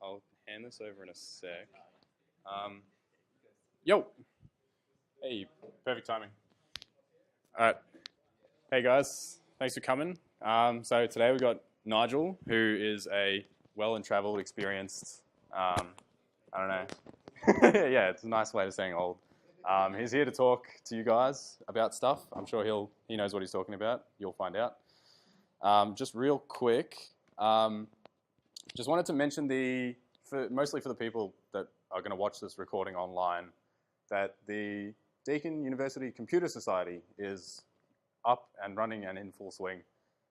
I'll hand this over in a sec. Yo! Hey, perfect timing. All right. Hey guys, thanks for coming. So today we've got Nigel, who is a well and travelled, experienced, I don't know. Yeah, it's a nice way of saying old. He's here to talk to you guys about stuff. I'm sure he knows what he's talking about. You'll find out. Just real quick, just wanted to mention mostly for the people that are going to watch this recording online, that the Deakin University Computer Society is up and running and in full swing.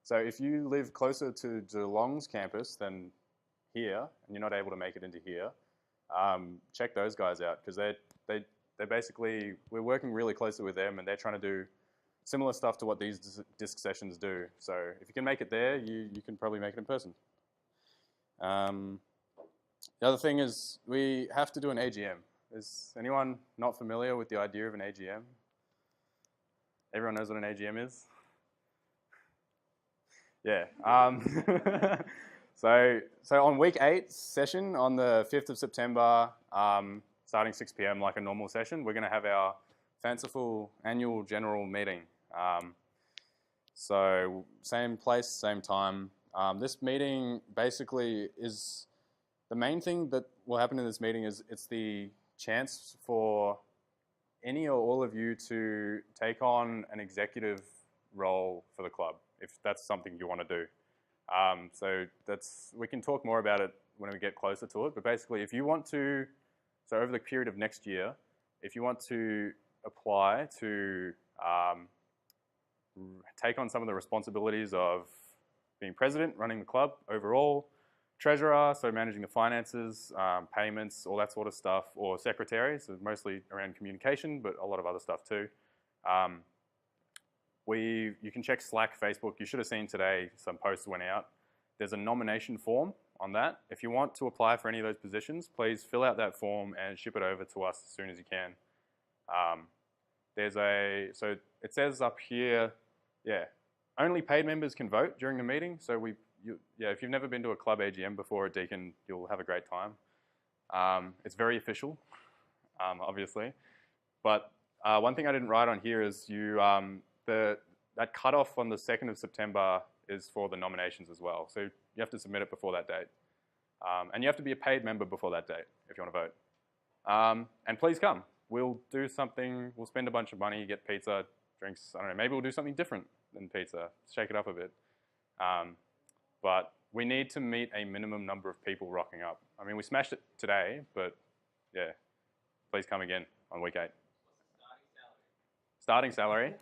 So if you live closer to Geelong's campus than here, and you're not able to make it into here, check those guys out, because they basically, we're working really closely with them, and they're trying to do similar stuff to what these disc sessions do. So if you can make it there, you can probably make it in person. The other thing is we have to do an AGM. Is anyone not familiar with the idea of an AGM? Everyone knows what an AGM is? Yeah. So on week 8 session on the 5th of September, starting 6 p.m. like a normal session, we're going to have our fanciful annual general meeting. So same place, same time. This meeting basically is, the main thing that will happen in this meeting is it's the chance for any or all of you to take on an executive role for the club, if that's something you want to do. So we can talk more about it when we get closer to it, but basically if you want to, so over the period of next year, if you want to apply to take on some of the responsibilities of being president, running the club overall, treasurer, so managing the finances, payments, all that sort of stuff, or secretary, so mostly around communication, but a lot of other stuff too. You can check Slack, Facebook. You should have seen today some posts went out. There's a nomination form on that. If you want to apply for any of those positions, please fill out that form and ship it over to us as soon as you can. So it says up here, yeah, only paid members can vote during the meeting. So if you've never been to a club AGM before at Deakin, you'll have a great time. It's very official, obviously. But one thing I didn't write on here is that cutoff on the 2nd of September is for the nominations as well. So you have to submit it before that date. And you have to be a paid member before that date if you want to vote. And please come. We'll do something, we'll spend a bunch of money, get pizza, drinks, I don't know, maybe we'll do something different than pizza, shake it up a bit. But we need to meet a minimum number of people rocking up. I mean, we smashed it today, but yeah, please come again on week 8. Starting salary?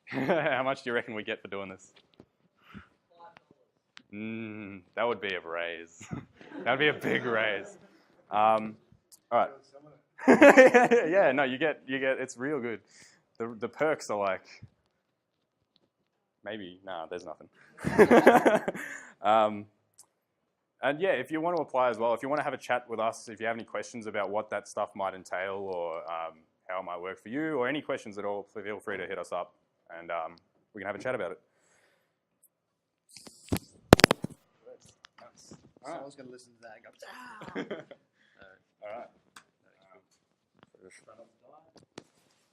How much do you reckon we get for doing this? That would be a raise. That would be a big raise. All right. Yeah, no, you get. It's real good. The perks are like, maybe, nah, there's nothing. And yeah, if you want to apply as well, if you want to have a chat with us, if you have any questions about what that stuff might entail or how it might work for you, or any questions at all, feel free to hit us up and we can have a chat about it. Someone's going to listen to that and go, All right.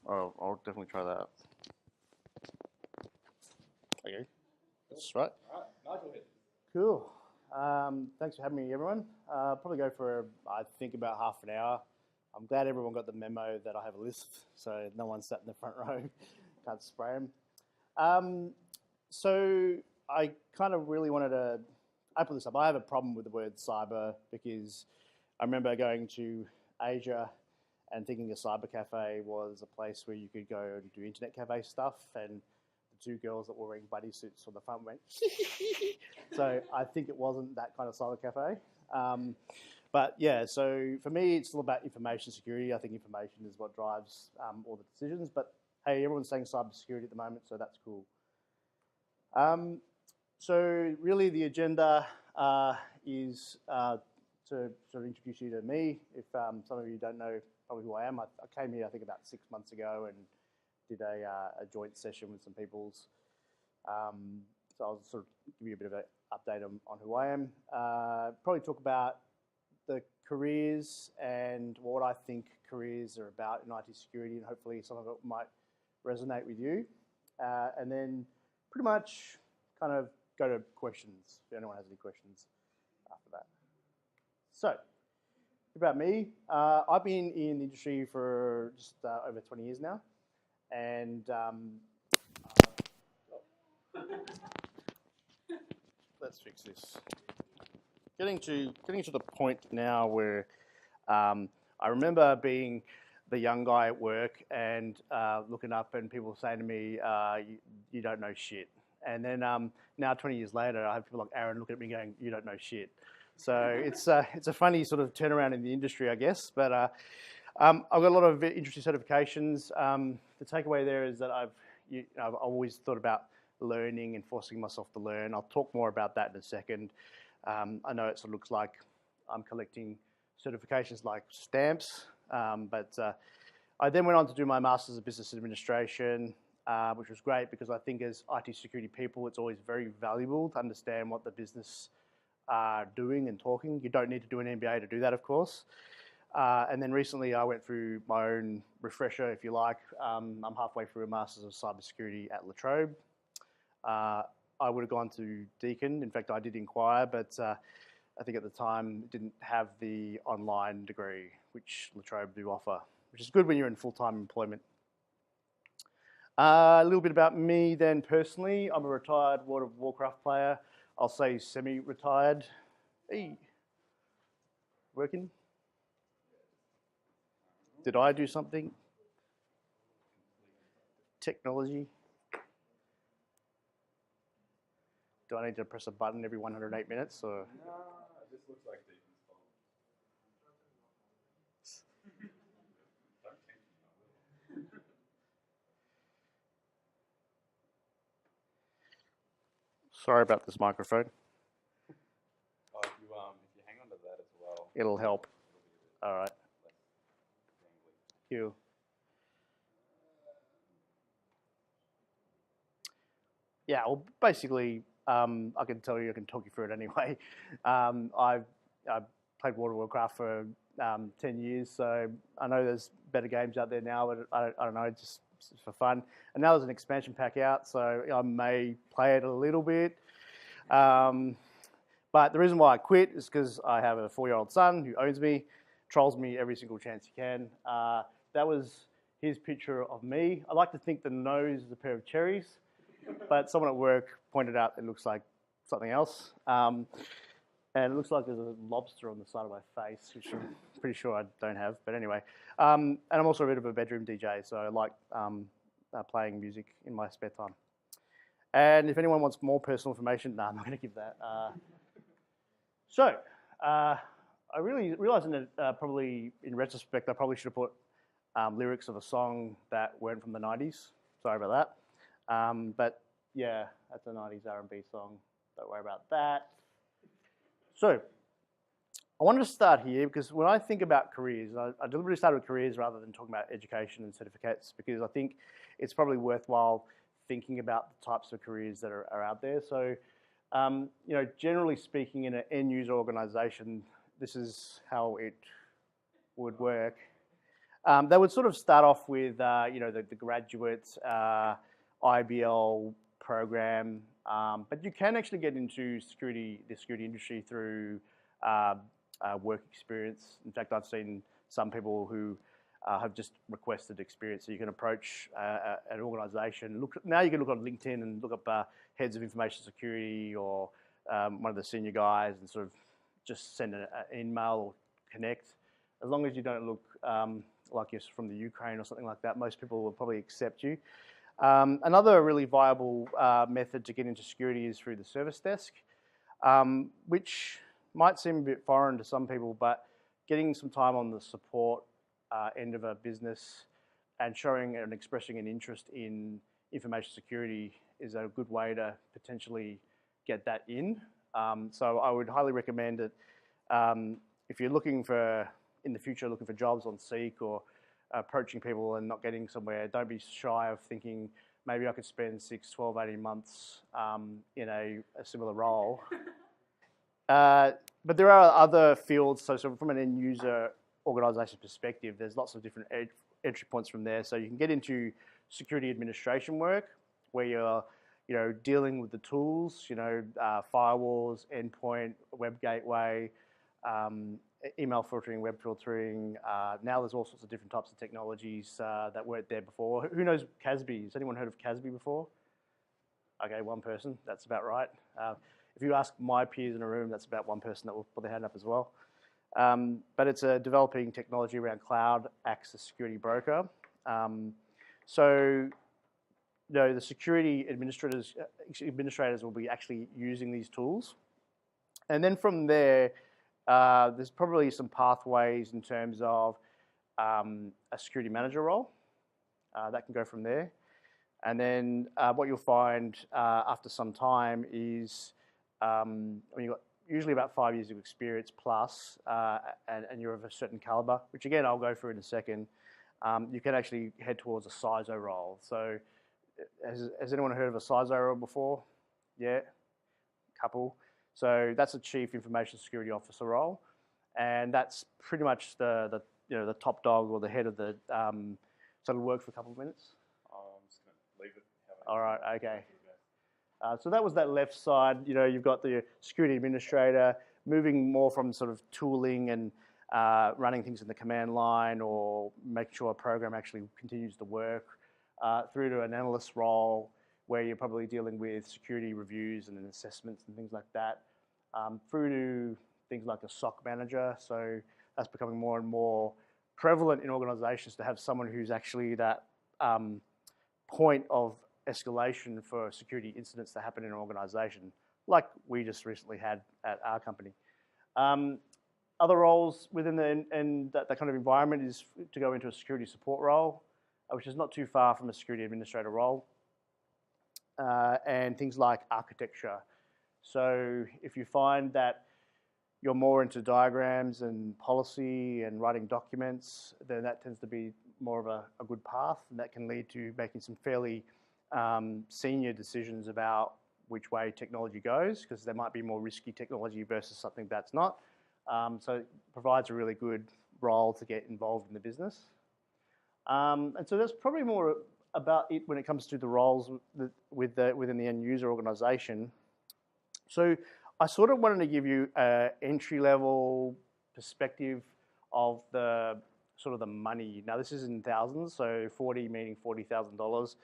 Oh, I'll definitely try that. okay, that's right. All right, Nigel Hedges. Cool. Thanks for having me, everyone. Probably go for, I think, about half an hour. I'm glad everyone got the memo that I have a lisp, so no one sat in the front row. Can't spray them. So I kind of really wanted to open this up. I have a problem with the word cyber because I remember going to Asia and thinking a cyber cafe was a place where you could go and do internet cafe stuff, and the 2 girls that were wearing buddy suits on the front went so I think it wasn't that kind of cyber cafe. But yeah, so for me, it's all about information security. I think information is what drives all the decisions. But hey, everyone's saying cybersecurity at the moment, so that's cool. So really the agenda is to sort of introduce you to me. If some of you don't know probably who I am, I came here I think about 6 months ago and did a joint session with some peoples. So I'll sort of give you a bit of an update on who I am. Probably talk about the careers and what I think careers are about in IT security, and hopefully some of it might resonate with you. And then pretty much kind of go to questions, if anyone has any questions after that. So, about me, I've been in the industry for just over 20 years now, and let's fix this. Getting to the point now where I remember being the young guy at work and looking up and people saying to me, you don't know shit. And then now 20 years later, I have people like Aaron looking at me going, you don't know shit. So it's a funny sort of turnaround in the industry, I guess. But I've got a lot of interesting certifications. The takeaway there is that I've always thought about learning and forcing myself to learn. I'll talk more about that in a second. I know it sort of looks like I'm collecting certifications like stamps, but I then went on to do my Masters of Business Administration, which was great because I think as IT security people, it's always very valuable to understand what the business are doing and talking. You don't need to do an MBA to do that, of course. And then recently I went through my own refresher, if you like. I'm halfway through a Masters of CyberSecurity at La Trobe. I would have gone to Deakin. In fact, I did inquire, but I think at the time it didn't have the online degree, which La Trobe do offer, which is good when you're in full-time employment. A little bit about me then personally. I'm a retired World of Warcraft player. I'll say semi-retired. Hey, working? Did I do something? Technology? Do I need to press a button every 108 minutes? Or? No, this looks like Deacon's fault. Sorry about this microphone. Oh, if you hang on to that as well, It'll help. All right. Thank you. Yeah, well, basically, I can tell you, I can talk you through it anyway. I've played World of Warcraft for 10 years, so I know there's better games out there now, but I don't know, just for fun. And now there's an expansion pack out, so I may play it a little bit. But the reason why I quit is because I have a 4-year-old son who owns me, trolls me every single chance he can. That was his picture of me. I like to think the nose is a pair of cherries, but someone at work pointed out it looks like something else. And it looks like there's a lobster on the side of my face, which I'm pretty sure I don't have. But anyway, and I'm also a bit of a bedroom DJ, so I like playing music in my spare time. And if anyone wants more personal information, I'm not going to give that. I really realised that probably in retrospect, I probably should have put lyrics of a song that weren't from the 90s. Sorry about that. But yeah, that's a 90s R&B song. Don't worry about that. So I wanted to start here because when I think about careers, I deliberately started with careers rather than talking about education and certificates because I think it's probably worthwhile thinking about the types of careers that are out there. So, generally speaking, in an end user organization, this is how it would work. They would sort of start off with, the graduate IBL program, but you can actually get into the security industry through work experience. In fact, I've seen some people who have just requested experience. So you can approach an organization. Now you can look on LinkedIn and look up heads of information security or one of the senior guys and sort of just send an email or connect. As long as you don't look like you're from the Ukraine or something like that, most people will probably accept you. Another really viable method to get into security is through the service desk, which might seem a bit foreign to some people, but getting some time on the support end of a business and showing and expressing an interest in information security is a good way to potentially get that in. So I would highly recommend it if you're in the future looking for jobs on Seek or approaching people and not getting somewhere. Don't be shy of thinking maybe I could spend 6, 12, 18 months in a similar role. But there are other fields, so from an end user organization perspective, there's lots of different entry points from there. So you can get into security administration work, where you're dealing with the tools, firewalls, endpoint, web gateway, email filtering, web filtering. Now there's all sorts of different types of technologies that weren't there before. Who knows CASB? Has anyone heard of CASB before? Okay, one person. That's about right. If you ask my peers in a room, that's about one person that will put their hand up as well. But it's a developing technology around cloud access security broker. So the security administrators will be actually using these tools. And then from there, there's probably some pathways in terms of a security manager role. That can go from there. And then what you'll find after some time is you've got usually about 5 years of experience plus, and you're of a certain caliber, which again I'll go through in a second, you can actually head towards a CISO role. So has anyone heard of a CISO role before? Yeah, couple. So that's a Chief Information Security Officer role, and that's pretty much the top dog or the head of the. So it'll work for a couple of minutes. I'm just going to leave it. All right. Okay. So that was that left side. You've got the security administrator moving more from sort of tooling and running things in the command line or making sure a program actually continues to work, through to an analyst role where you're probably dealing with security reviews and assessments and things like that, through to things like a SOC manager. So that's becoming more and more prevalent in organizations to have someone who's actually that point of escalation for security incidents that happen in an organization, like we just recently had at our company. Other roles within that kind of environment is to go into a security support role, which is not too far from a security administrator role, and things like architecture. So if you find that you're more into diagrams and policy and writing documents, then that tends to be more of a good path, and that can lead to making some fairly senior decisions about which way technology goes, because there might be more risky technology versus something that's not. So it provides a really good role to get involved in the business. And so that's probably more about it when it comes to the roles within the end user organization. So I sort of wanted to give you an entry-level perspective of the sort of the money. Now this is in thousands, so 40 meaning $40,000.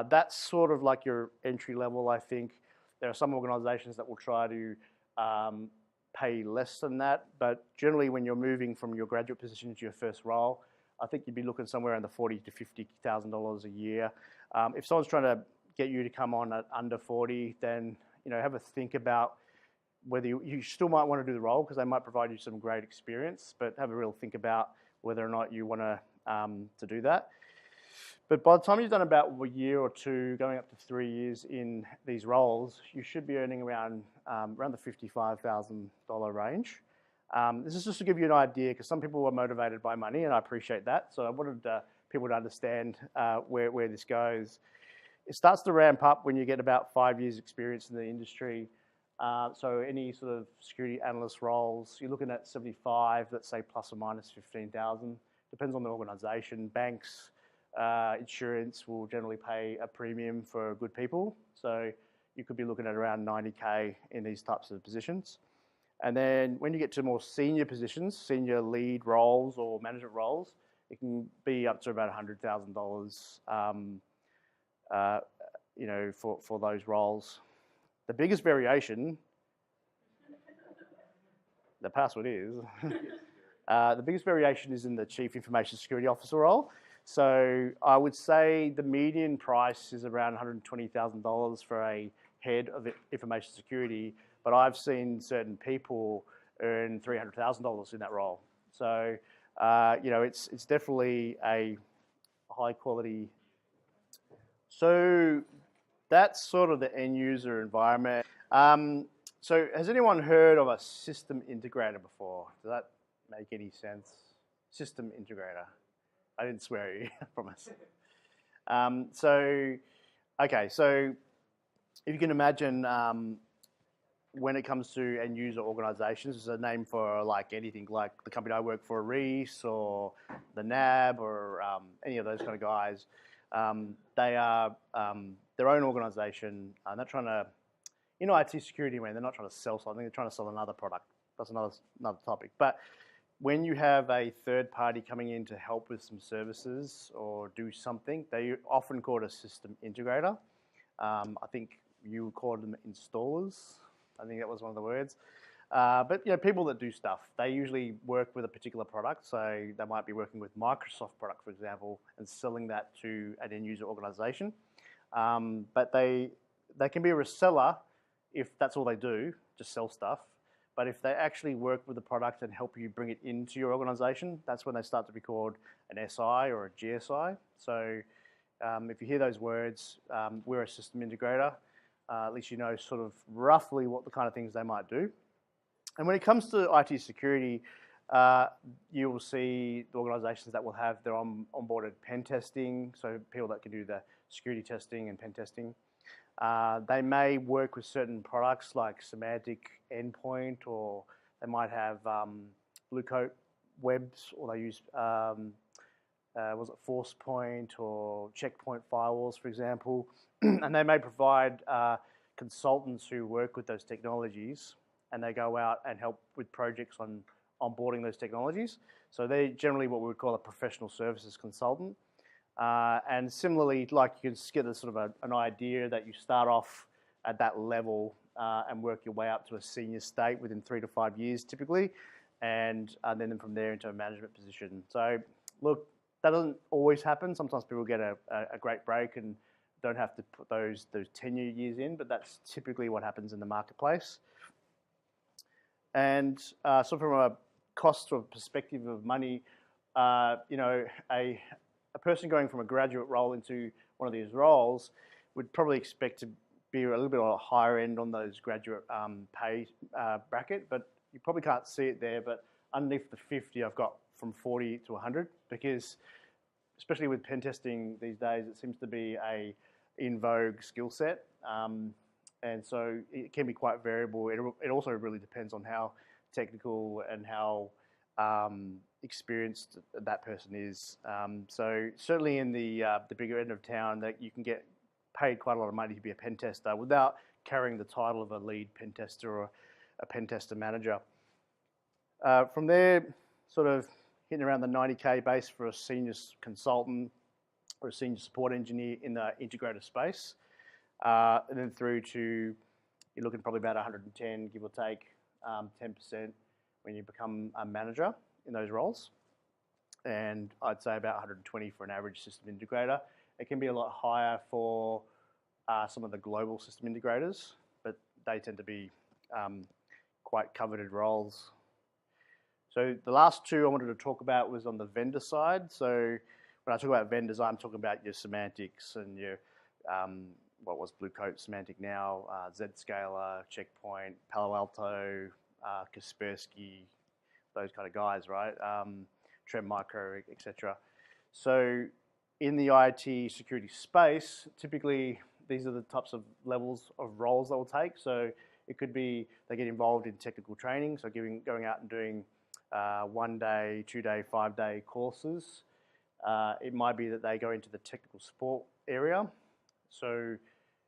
That's sort of like your entry level, I think. There are some organizations that will try to pay less than that, but generally when you're moving from your graduate position to your first role, I think you'd be looking somewhere around the $40,000 to $50,000 a year. If someone's trying to get you to come on at under 40, then have a think about whether you still might want to do the role, because they might provide you some great experience, but have a real think about whether or not you want to do that. But by the time you've done about a year or two, going up to 3 years in these roles, you should be earning around the $55,000 range. This is just to give you an idea, because some people are motivated by money, and I appreciate that. So I wanted people to understand where this goes. It starts to ramp up when you get about 5 years experience in the industry. So any sort of security analyst roles, you're looking at 75, let's say plus or minus 15,000. Depends on the organization. Banks, insurance will generally pay a premium for good people. So you could be looking at around 90K in these types of positions. And then when you get to more senior positions, senior lead roles or management roles, it can be up to about $100,000, for those roles. The biggest variation, the password is, the biggest variation is in the Chief Information Security Officer role. So I would say the median price is around $120,000 for a head of information security, but I've seen certain people earn $300,000 in that role. So, it's definitely a high quality. So that's sort of the end user environment. So has anyone heard of a system integrator before? Does that make any sense? System integrator. I didn't swear at you, I promise. So Okay, so if you can imagine, when it comes to end user organizations, it's a name for like anything, like the company I work for, Reese, or the NAB, or any of those kind of guys. They are their own organization, and they're trying to, IT security, man, they're not trying to sell something, they're trying to sell another product. That's another topic. But when you have a third party coming in to help with some services or do something, they often call it a system integrator. I think you called them installers. I think that was one of the words. But people that do stuff, they usually work with a particular product. So they might be working with Microsoft product, for example, and selling that to an end user organization. But they can be a reseller if that's all they do, just sell stuff. But if they actually work with the product and help you bring it into your organization, that's when they start to be called an SI or a GSI. So if you hear those words, we're a system integrator. At least you know sort of roughly what the kind of things they might do. And when it comes to IT security, you will see the organizations that will have their onboarded pen testing, so people that can do the security testing and pen testing. They may work with certain products like Semantic Endpoint, or they might have Blue Coat webs, or they use was it ForcePoint or Checkpoint firewalls, for example. And they may provide consultants who work with those technologies, and they go out and help with projects on onboarding those technologies. So they're generally what we would call a professional services consultant. And similarly, like you can get a sort of an idea that you start off at that level and work your way up to a senior state within 3 to 5 years typically, and then from there into a management position. So look, that doesn't always happen. Sometimes people get a great break and don't have to put those tenure years in, but that's typically what happens in the marketplace. And so from a cost or perspective of money, a person going from a graduate role into one of these roles would probably expect to be a little bit on a higher end on those graduate pay bracket, but you probably can't see it there. But underneath the 50, I've got from 40 to 100, because especially with pen testing these days, it seems to be a in vogue skill set. And so it can be quite variable. It also really depends on how technical and how experienced that person is. So certainly in the bigger end of town, that you can get paid quite a lot of money to be a pen tester without carrying the title of a lead pen tester or a pen tester manager. From there, sort of hitting around the 90K base for a senior consultant or a senior support engineer in the integrator space. And then through to, you're looking probably about 110, give or take 10% when you become a manager in those roles. And I'd say about 120 for an average system integrator. It can be a lot higher for some of the global system integrators, but they tend to be quite coveted roles. So the last two I wanted to talk about was on the vendor side. So when I talk about vendors, I'm talking about your Semantics and your what was Blue Coat, Semantic now, Zscaler, Checkpoint, Palo Alto, Kaspersky, those kind of guys, right? Trend Micro, etc. So in the IT security space, typically these are the types of levels of roles they'll take. So it could be they get involved in technical training, so going out and doing 1 day, 2 day, 5 day courses. It might be that they go into the technical support area. So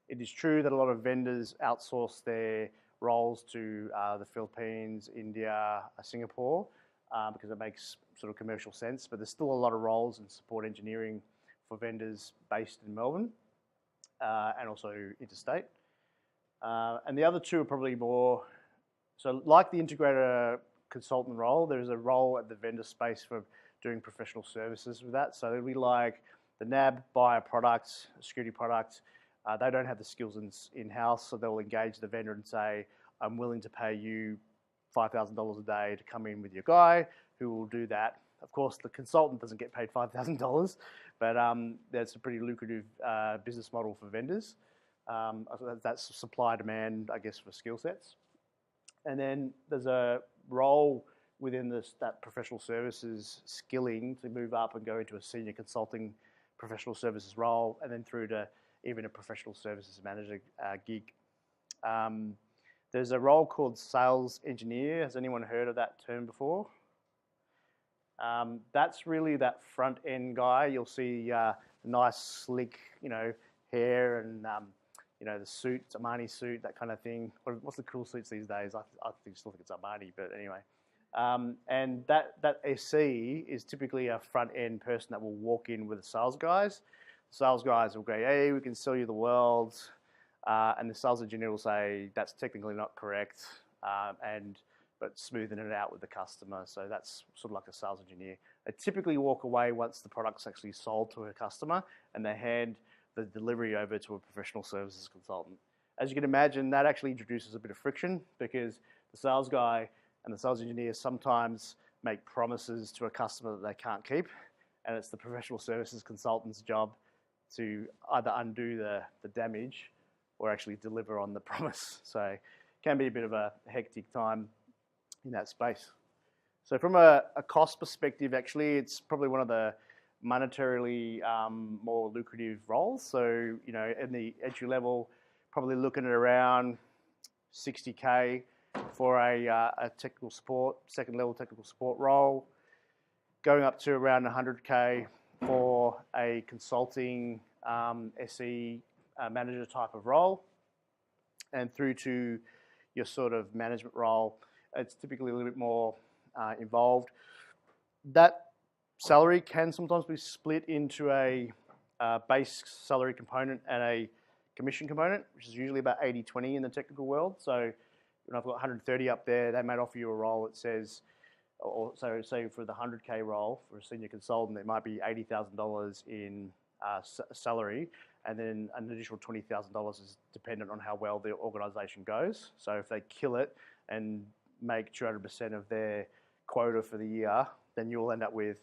it is true that a lot of vendors outsource their roles to the Philippines, India, Singapore, because it makes sort of commercial sense, but there's still a lot of roles in support engineering for vendors based in Melbourne and also interstate. And the other two are probably more, so like the integrator consultant role, there's a role at the vendor space for doing professional services with that. So it'll be like the NAB buy a product, a security product. They don't have the skills in-house, so they'll engage the vendor and say, I'm willing to pay you $5,000 a day to come in with your guy who will do that. Of course, the consultant doesn't get paid $5,000, but that's a pretty lucrative business model for vendors. That's supply demand, I guess, for skill sets. And then there's a role within that professional services skilling to move up and go into a senior consulting professional services role, and then through to even a professional services manager gig. There's a role called sales engineer. Has anyone heard of that term before? That's really that front end guy. You'll see nice, slick, hair and the suit, Armani suit, that kind of thing. What's the cool suits these days? I still think it's Armani, but anyway. And that SE is typically a front end person that will walk in with the sales guys. The sales guys will go, hey, we can sell you the world. And the sales engineer will say, that's technically not correct, but smoothing it out with the customer. So that's sort of like a sales engineer. They typically walk away once the product's actually sold to a customer, and they hand the delivery over to a professional services consultant. As you can imagine, that actually introduces a bit of friction, because the sales guy and the sales engineer sometimes make promises to a customer that they can't keep, and it's the professional services consultant's job to either undo the damage or actually deliver on the promise. So it can be a bit of a hectic time in that space. So from a cost perspective, actually, it's probably one of the monetarily more lucrative roles. So, in the entry level, probably looking at around 60K for a technical support, second level technical support role, going up to around 100K for a consulting SE manager type of role, and through to your sort of management role. It's typically a little bit more involved. That salary can sometimes be split into a base salary component and a commission component, which is usually about 80-20 in the technical world. So when I've got 130 up there, they might offer you a role that says, or so say for the 100K role for a senior consultant, it might be $80,000 in salary, and then an additional $20,000 is dependent on how well the organisation goes. So if they kill it and make 200% of their quota for the year, then you'll end up with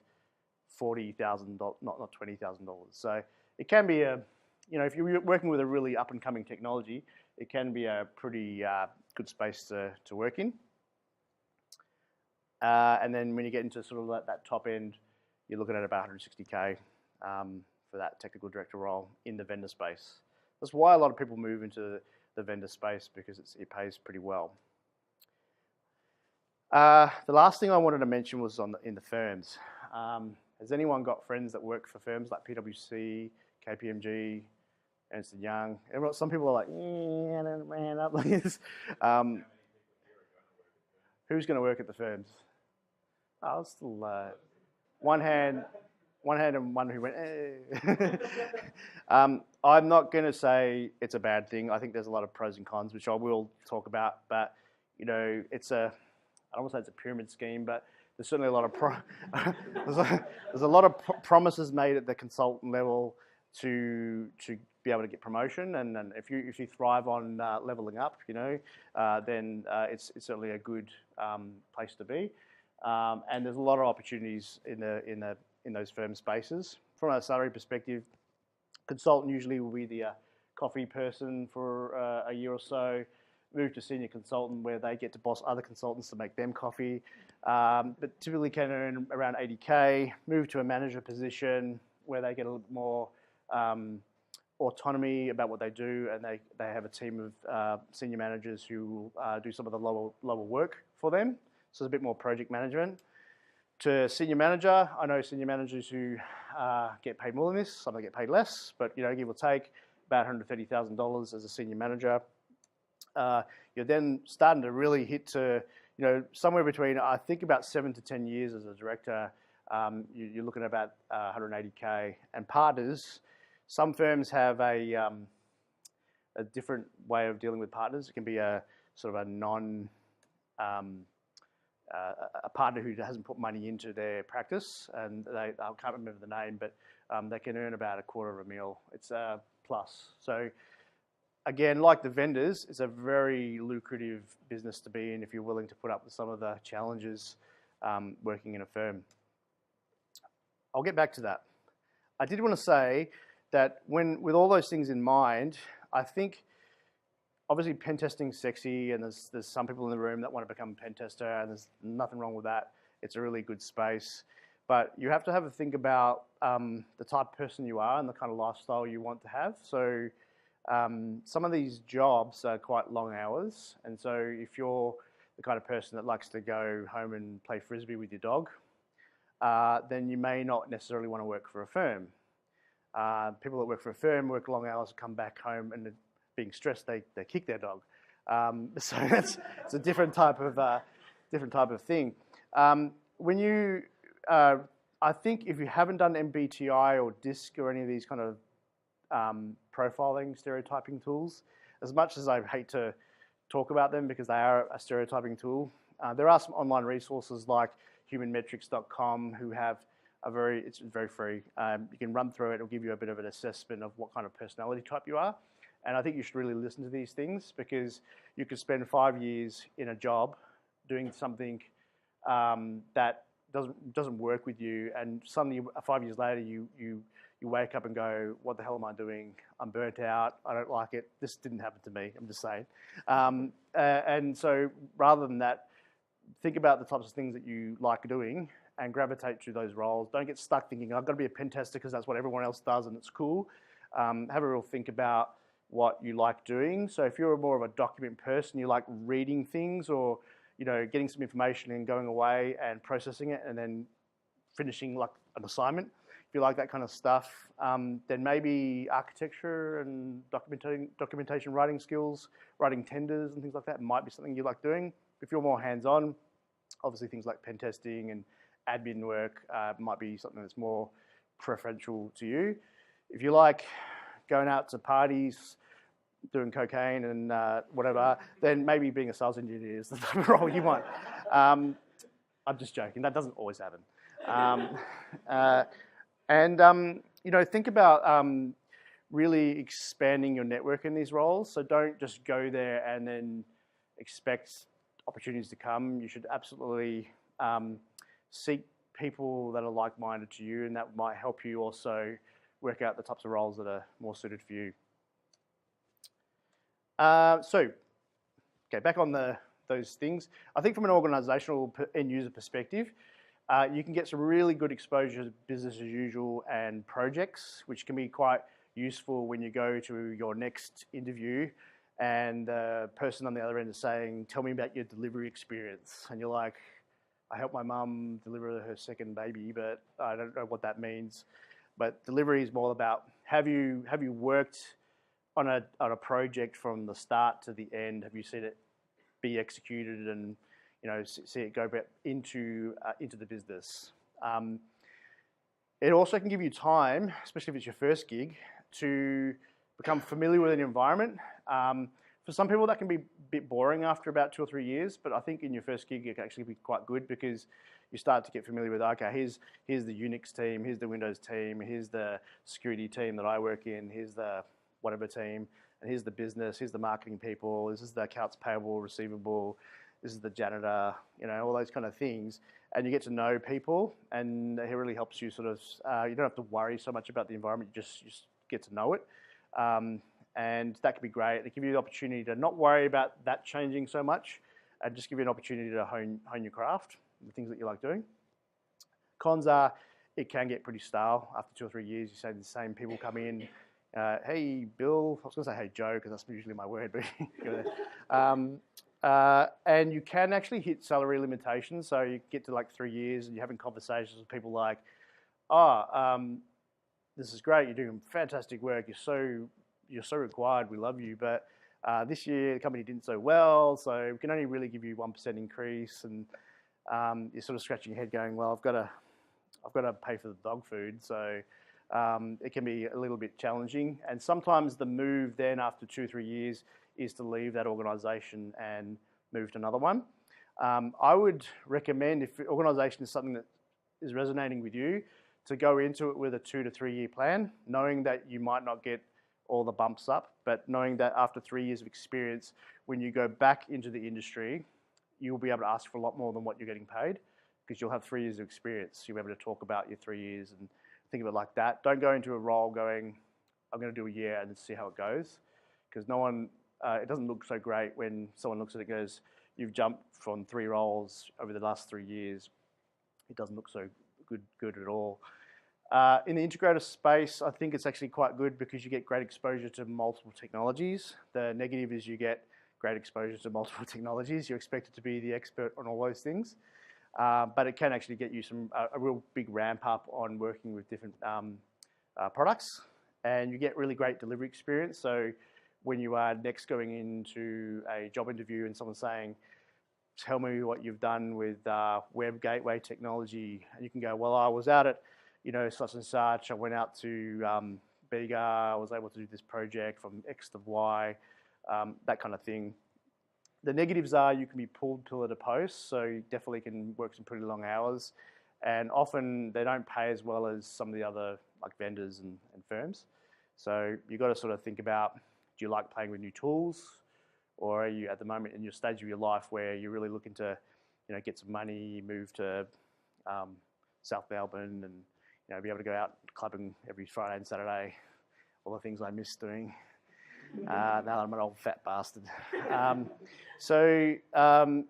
$40,000, not $20,000. So it can be if you're working with a really up and coming technology, it can be a pretty good space to work in. And then when you get into sort of that top end, you're looking at about 160K for that technical director role in the vendor space. That's why a lot of people move into the vendor space, because it pays pretty well. The last thing I wanted to mention was in the firms. Has anyone got friends that work for firms like PwC, KPMG, Ernst & Young? Some people are like, I don't man up like this. Who's going to work at the firms? Oh, still one hand and one who went, eh. I'm not going to say it's a bad thing. I think there's a lot of pros and cons, which I will talk about. But, it's I don't want to say it's a pyramid scheme, but there's certainly a lot of there's a lot of promises made at the consultant level to be able to get promotion, and if you thrive on leveling up, then it's certainly a good place to be. And there's a lot of opportunities in those firm spaces. From a salary perspective, consultant usually will be the coffee person for a year or so, move to senior consultant where they get to boss other consultants to make them coffee, but typically can earn around 80K, move to a manager position where they get a little bit more autonomy about what they do, and they have a team of senior managers who do some of the lower work for them. So it's a bit more project management. To senior manager, I know senior managers who get paid more than this, some get paid less, but give or take about $130,000 as a senior manager. You're then starting to really hit to, somewhere between, I think, about 7 to 10 years as a director. You're looking at about 180K. And partners, some firms have a different way of dealing with partners. It can be a sort of a partner who hasn't put money into their practice, and I can't remember the name, but they can earn about $250,000. It's a plus. So again, like the vendors, it's a very lucrative business to be in if you're willing to put up with some of the challenges working in a firm. I'll get back to that. I did want to say that with all those things in mind, I think obviously pen testing's sexy, and there's some people in the room that want to become a pen tester, and there's nothing wrong with that. It's a really good space. but you have to have a think about the type of person you are and the kind of lifestyle you want to have. So some of these jobs are quite long hours, and so if you're the kind of person that likes to go home and play frisbee with your dog, then you may not necessarily want to work for a firm. People that work for a firm work long hours, come back home, and being stressed, they kick their dog. So it's a different type of thing. When you, I think if you haven't done MBTI or DISC or any of these kind of profiling, stereotyping tools, as much as I hate to talk about them because they are a stereotyping tool, there are some online resources like humanmetrics.com who have it's very free. You can run through it. It'll give you a bit of an assessment of what kind of personality type you are. And I think you should really listen to these things because you could spend 5 years in a job doing something that doesn't work with you, and suddenly 5 years later you wake up and go, what the hell am I doing? I'm burnt out. I don't like it. This didn't happen to me. I'm just saying. And so rather than that, think about the types of things that you like doing and gravitate to those roles. Don't get stuck thinking, I've got to be a pen tester because that's what everyone else does and it's cool. Have a real think about what you like doing. So if you're more of a document person, you like reading things or getting some information and going away and processing it and then finishing like an assignment. If you like that kind of stuff, then maybe architecture and documentation writing skills, writing tenders and things like that might be something you like doing. If you're more hands-on, obviously things like pen testing and admin work might be something that's more preferential to you. If you like going out to parties, doing cocaine and whatever, then maybe being a sales engineer is the type of role you want. I'm just joking. That doesn't always happen. Think about really expanding your network in these roles. So don't just go there and then expect opportunities to come. You should absolutely seek people that are like-minded to you, and that might help you also work out the types of roles that are more suited for you. Back on those things. I think from an organizational end user perspective, you can get some really good exposure to business as usual and projects, which can be quite useful when you go to your next interview and the person on the other end is saying, tell me about your delivery experience. And you're like, I helped my mum deliver her second baby, but I don't know what that means. But delivery is more about, have you worked on a project from the start to the end? Have you seen it be executed and see it go back into the business? It also can give you time, especially if it's your first gig, to become familiar with an environment. For some people, that can be a bit boring after about 2 or 3 years, but I think in your first gig, it can actually be quite good because you start to get familiar with, okay, here's the Unix team, here's the Windows team, here's the security team that I work in, here's the whatever team, and here's the business, here's the marketing people, this is the accounts payable, receivable, this is the janitor, all those kind of things. And you get to know people, and it really helps you sort of, you don't have to worry so much about the environment, you just get to know it. And that can be great. It gives you the opportunity to not worry about that changing so much and just give you an opportunity to hone your craft, the things that you like doing. Cons are, it can get pretty stale. After 2 or 3 years, you say the same people come in. Hey, Bill. I was going to say, hey, Joe, because that's usually my word. And you can actually hit salary limitations. So you get to like 3 years and you're having conversations with people like, this is great. You're doing fantastic work. You're so required. We love you. But this year, the company didn't so well. So we can only really give you 1% increase. And you're sort of scratching your head going, well, I've got to pay for the dog food. So it can be a little bit challenging. And sometimes the move then after 2 or 3 years is to leave that organisation and move to another one. I would recommend, if the organisation is something that is resonating with you, to go into it with a 2 to 3 year plan, knowing that you might not get all the bumps up, but knowing that after 3 years of experience, when you go back into the industry, you'll be able to ask for a lot more than what you're getting paid because you'll have 3 years of experience. You'll be able to talk about your 3 years and think of it like that. Don't go into a role going, I'm going to do a year and see how it goes, because no one, it doesn't look so great when someone looks at it and goes, you've jumped from 3 roles over the last 3 years. It doesn't look so good at all. In the integrator space, I think it's actually quite good because you get great exposure to multiple technologies. The negative is you get great exposure to multiple technologies. You're expected to be the expert on all those things. But it can actually get you a real big ramp up on working with different products. And you get really great delivery experience. So when you are next going into a job interview and someone's saying, tell me what you've done with web gateway technology, and you can go, well, I was out at such and such. I went out to Bega. I was able to do this project from X to Y, that kind of thing. The negatives are you can be pulled pillar to post, so you definitely can work some pretty long hours, and often they don't pay as well as some of the other like vendors and firms. So you've got to sort of think about, do you like playing with new tools, or are you at the moment in your stage of your life where you're really looking to get some money, move to South Melbourne, and be able to go out clubbing every Friday and Saturday, all the things I miss doing. Now that I'm an old fat bastard. And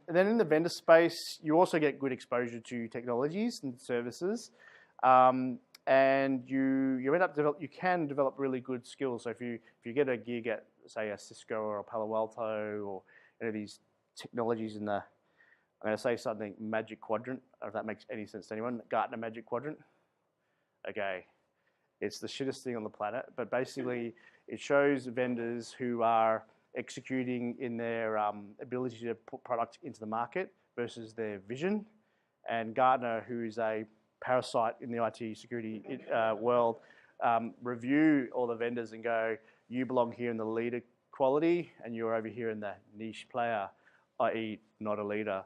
then in the vendor space, you also get good exposure to technologies and services, and you end up you can develop really good skills. So if you get a gig at say a Cisco or a Palo Alto or any of these technologies in the, I'm going to say something, Magic Quadrant, if that makes any sense to anyone, Gartner Magic Quadrant. Okay, it's the shittest thing on the planet, but basically it shows vendors who are executing in their ability to put product into the market versus their vision. And Gartner, who is a parasite in the IT security world, review all the vendors and go, you belong here in the leader quality and you're over here in the niche player, i.e. not a leader.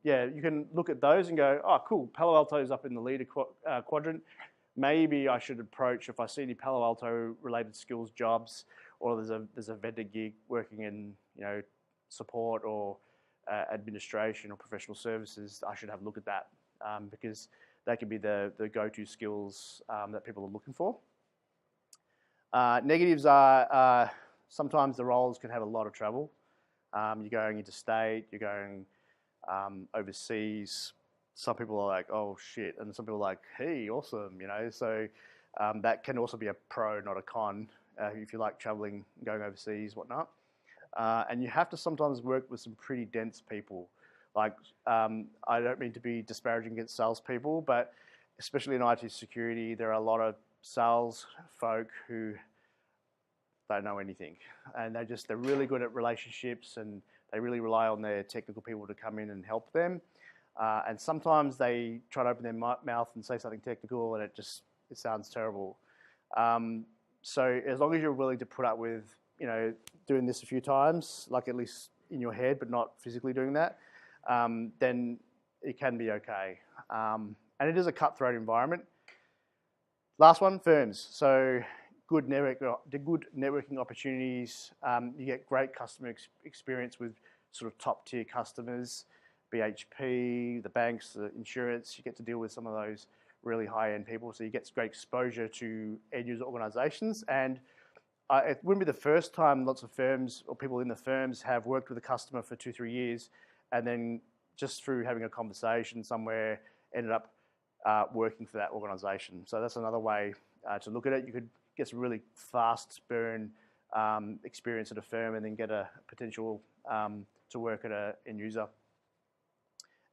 Yeah, you can look at those and go, oh, cool, Palo Alto's up in the leader quadrant. Maybe I should approach, if I see any Palo Alto related skills jobs, or there's a vendor gig working in support or administration or professional services, I should have a look at that because that could be the go-to skills that people are looking for. Negatives are sometimes the roles can have a lot of travel. You're going interstate, you're going overseas. Some people are like, oh shit, and some people are like, hey, awesome, So that can also be a pro, not a con, if you like traveling, going overseas, whatnot. And you have to sometimes work with some pretty dense people. Like, I don't mean to be disparaging against salespeople, but especially in IT security, there are a lot of sales folk who don't know anything, and they're really good at relationships, and they really rely on their technical people to come in and help them. And sometimes they try to open their mouth and say something technical, and it sounds terrible. So as long as you're willing to put up with doing this a few times, like at least in your head, but not physically doing that, then it can be okay. And it is a cutthroat environment. Last one, firms. So good networking opportunities. You get great customer experience with sort of top tier customers, BHP, the banks, the insurance. You get to deal with some of those really high end people. So you get great exposure to end user organizations. And it wouldn't be the first time lots of firms or people in the firms have worked with a customer for 2-3 years, and then just through having a conversation somewhere ended up working for that organization. So that's another way to look at it. You could get some really fast burn experience at a firm and then get a potential to work at an end user.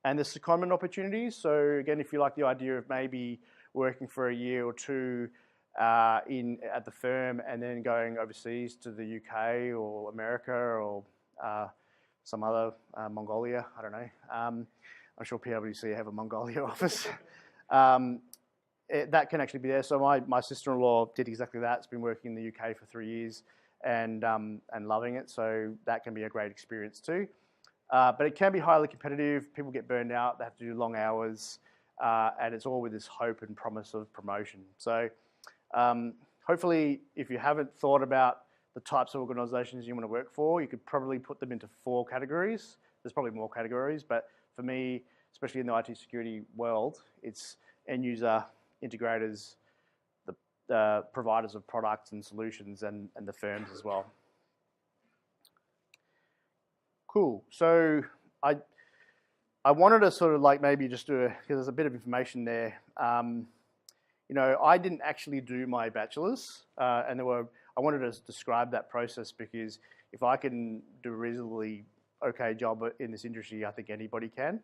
And there's secondment opportunities. So again, if you like the idea of maybe working for a year or two at the firm and then going overseas to the UK or America or some other Mongolia, I don't know. I'm sure PwC have a Mongolia office. That can actually be there. So my sister-in-law did exactly that. It's been working in the UK for 3 years and loving it. So that can be a great experience too. But it can be highly competitive. People get burned out. They have to do long hours. And it's all with this hope and promise of promotion. So hopefully, if you haven't thought about the types of organizations you want to work for, you could probably put them into 4 categories. There's probably more categories, but for me, especially in the IT security world, it's end user, integrators, the providers of products and solutions, and the firms as well. Cool. So I I wanted to sort of like maybe just do because there's a bit of information there. You know, I didn't actually do my bachelor's, and I wanted to describe that process because if I can do a reasonably okay job in this industry, I think anybody can.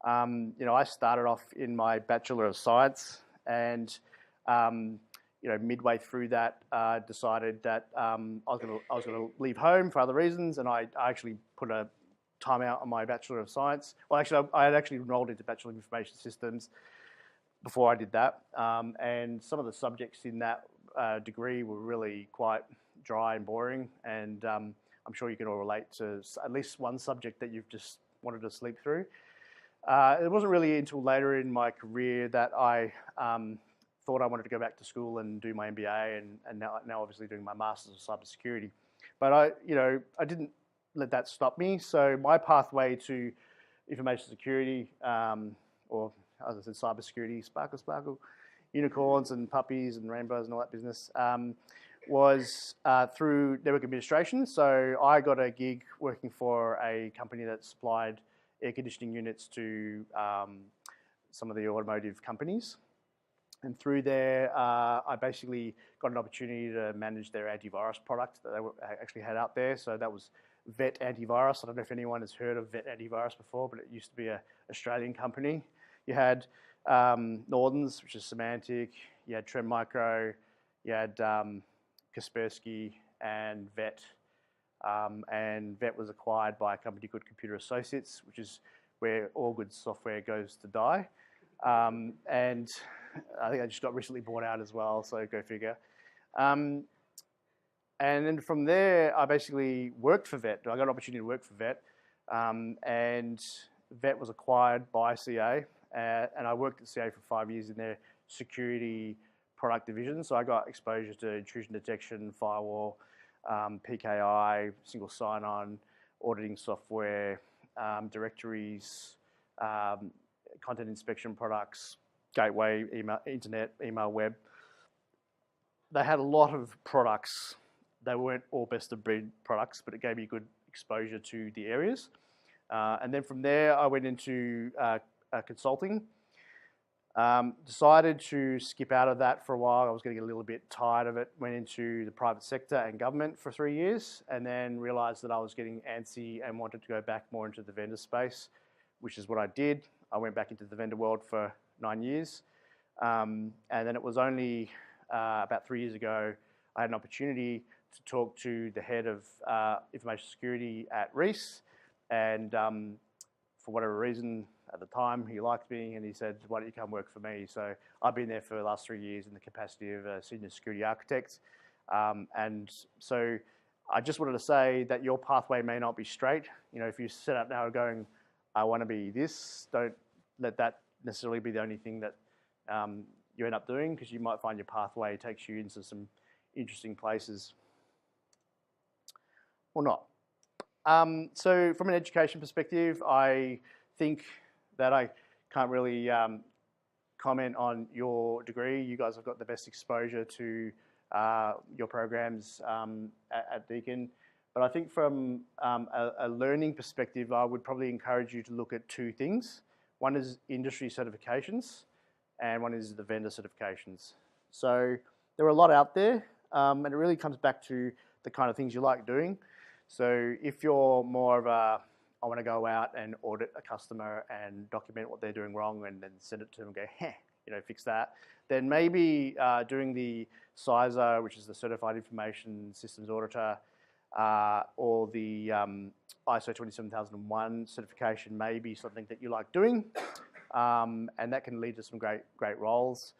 You know, I started off in my Bachelor of Science, and you know, midway through that, decided that I was gonna leave home for other reasons, and I actually put a time out on my Bachelor of Science. Well, actually, I had actually enrolled into Bachelor of Information Systems before I did that, and some of the subjects in that degree were really quite dry and boring, and I'm sure you can all relate to at least one subject that you've just wanted to sleep through. It wasn't really until later in my career that I thought I wanted to go back to school and do my MBA, and now obviously doing my Masters of Cybersecurity. But I didn't let that stop me. So my pathway to information security, or as I said, cybersecurity, sparkle, unicorns and puppies and rainbows and all that business, was through network administration. So I got a gig working for a company that supplied air conditioning units to some of the automotive companies. And through there, I basically got an opportunity to manage their antivirus product that they actually had out there. So that was Vet Antivirus. I don't know if anyone has heard of Vet Antivirus before, but it used to be an Australian company. You had Norden's, which is Symantec. You had Trem Micro. You had Kaspersky and Vet. And Vet was acquired by a company called Computer Associates, which is where all good software goes to die. And I think I just got recently bought out as well, so go figure. And then from there, I basically worked for Vet. I got an opportunity to work for Vet, and Vet was acquired by CA, and I worked at CA for 5 years in their security product division. So I got exposure to intrusion detection, firewall, PKI, single sign-on, auditing software, directories, content inspection products, gateway, email, internet, email, web. They had a lot of products. They weren't all best of breed products, but it gave me good exposure to the areas. And then from there, I went into consulting. Decided to skip out of that for a while. I was getting a little bit tired of it. Went into the private sector and government for 3 years, and then realized that I was getting antsy and wanted to go back more into the vendor space, which is what I did. I went back into the vendor world for 9 years. And then it was only about 3 years ago, I had an opportunity to talk to the head of information security at Reece. And for whatever reason, at the time, he liked me and he said, why don't you come work for me? So I've been there for the last 3 years in the capacity of a senior security architect. And so I just wanted to say that your pathway may not be straight. You know, if you set up now going, I want to be this, don't let that necessarily be the only thing that you end up doing, because you might find your pathway takes you into some interesting places or not. So from an education perspective, I think that I can't really comment on your degree. You guys have got the best exposure to your programs at Deakin. But I think from a learning perspective, I would probably encourage you to look at two things. One is industry certifications, and one is the vendor certifications. So there are a lot out there, and it really comes back to the kind of things you like doing. So if you're more of a, I want to go out and audit a customer and document what they're doing wrong and then send it to them and go, fix that, then maybe doing the CISA, which is the Certified Information Systems Auditor, or the ISO 27001 certification may be something that you like doing, and that can lead to some great roles.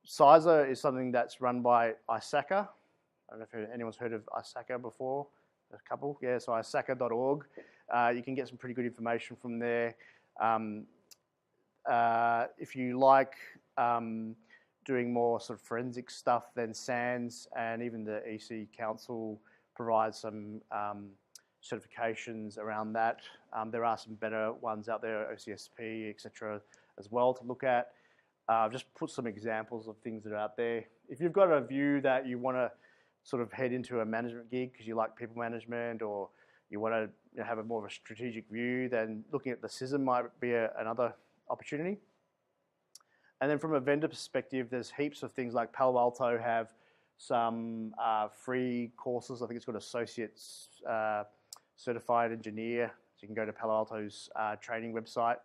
CISA is something that's run by ISACA. I don't know if anyone's heard of ISACA before. A couple, yeah. So isaca.org. You can get some pretty good information from there. If you like doing more sort of forensic stuff, then SANS and even the EC Council provides some certifications around that. There are some better ones out there, OCSP, etc., as well to look at. Just put some examples of things that are out there. If you've got a view that you want to sort of head into a management gig because you like people management, or you want to have a more of a strategic view, then looking at the CISM might be another opportunity. And then from a vendor perspective, there's heaps of things like Palo Alto have some free courses. I think it's called Associates Certified Engineer. So you can go to Palo Alto's training website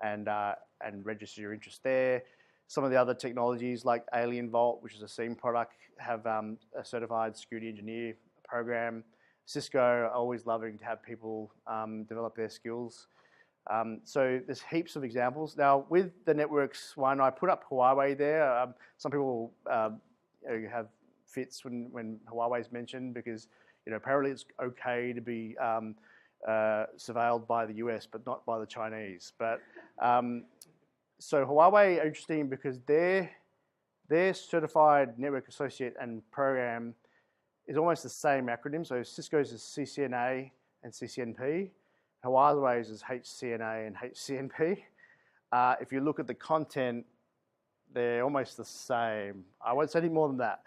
and register your interest there. Some of the other technologies like Alien Vault, which is a SIEM product, have a certified security engineer program. Cisco are always loving to have people develop their skills. So there's heaps of examples. Now with the networks one, I put up Huawei there. Some people have fits when Huawei is mentioned because apparently it's okay to be surveilled by the US, but not by the Chinese. But so Huawei are interesting because their certified network associate and program is almost the same acronym. So Cisco's is CCNA and CCNP. Huawei's is HCNA and HCNP. If you look at the content, they're almost the same. I won't say any more than that.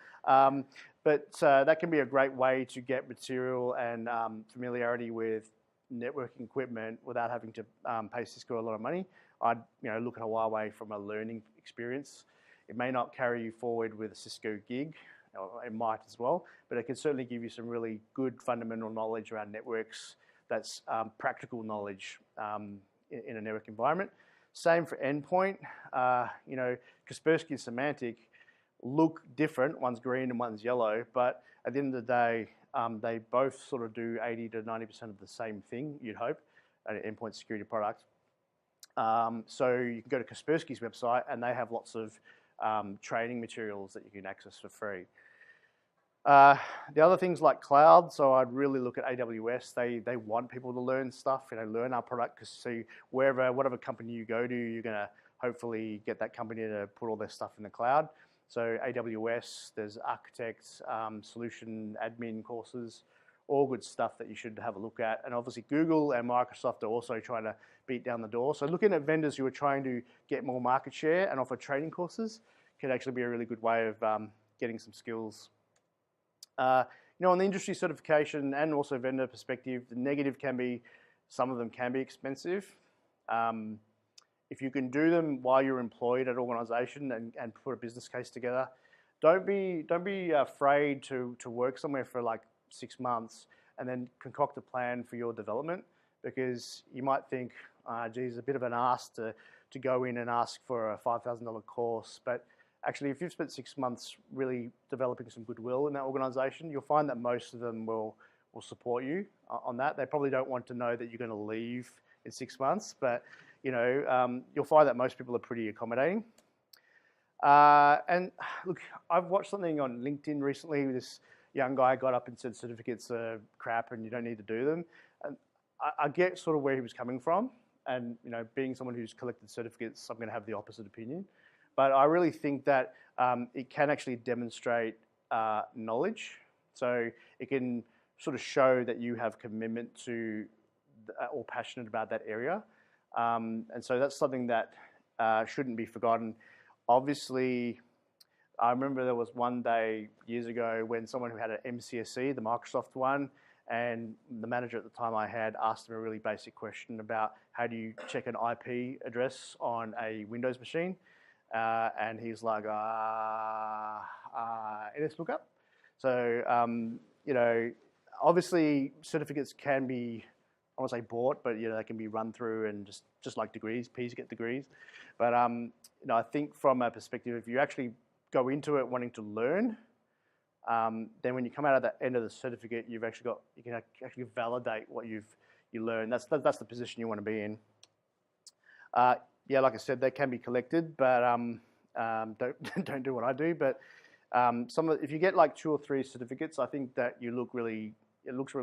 But that can be a great way to get material and familiarity with networking equipment without having to pay Cisco a lot of money. I'd look at Huawei from a learning experience. It may not carry you forward with a Cisco gig, or it might as well, but it can certainly give you some really good fundamental knowledge around networks. That's practical knowledge in a network environment. Same for endpoint. Kaspersky and Symantec look different. One's green and one's yellow, but at the end of the day, they both sort of do 80 to 90% of the same thing, you'd hope, an endpoint security product. So you can go to Kaspersky's website and they have lots of training materials that you can access for free. The other things like cloud, so I'd really look at AWS. They want people to learn stuff, learn our product, because whatever company you go to, you're going to hopefully get that company to put all their stuff in the cloud. So AWS, there's architects, solution admin courses, all good stuff that you should have a look at. And obviously Google and Microsoft are also trying to beat down the door. So looking at vendors who are trying to get more market share and offer training courses can actually be a really good way of getting some skills. On the industry certification and also vendor perspective, the negative can be, some of them can be expensive. If you can do them while you're employed at an organization and put a business case together, don't be afraid to work somewhere for like 6 months and then concoct a plan for your development, because you might think, geez, a bit of an ask to go in and ask for a $5,000 course. But actually, if you've spent 6 months really developing some goodwill in that organization, you'll find that most of them will support you on that. They probably don't want to know that you're going to leave in 6 months, but you'll find that most people are pretty accommodating. And look, I've watched something on LinkedIn recently. This young guy got up and said certificates are crap and you don't need to do them. And I get sort of where he was coming from. And being someone who's collected certificates, I'm going to have the opposite opinion. But I really think that it can actually demonstrate knowledge. So it can sort of show that you have commitment to or passionate about that area. And so that's something that shouldn't be forgotten. Obviously, I remember there was one day years ago when someone who had an MCSE, the Microsoft one, and the manager at the time I had asked him a really basic question about how do you check an IP address on a Windows machine. And he's like, NS lookup. So, obviously certificates can be, I won't say bought, but they can be run through and just like degrees, P's get degrees. But I think from a perspective, if you actually go into it wanting to learn, then when you come out of the end of the certificate, you can actually validate what you learned. That's the position you want to be in. Yeah, like I said, they can be collected, but don't do what I do. But if you get like 2 or 3 certificates, I think that it looks really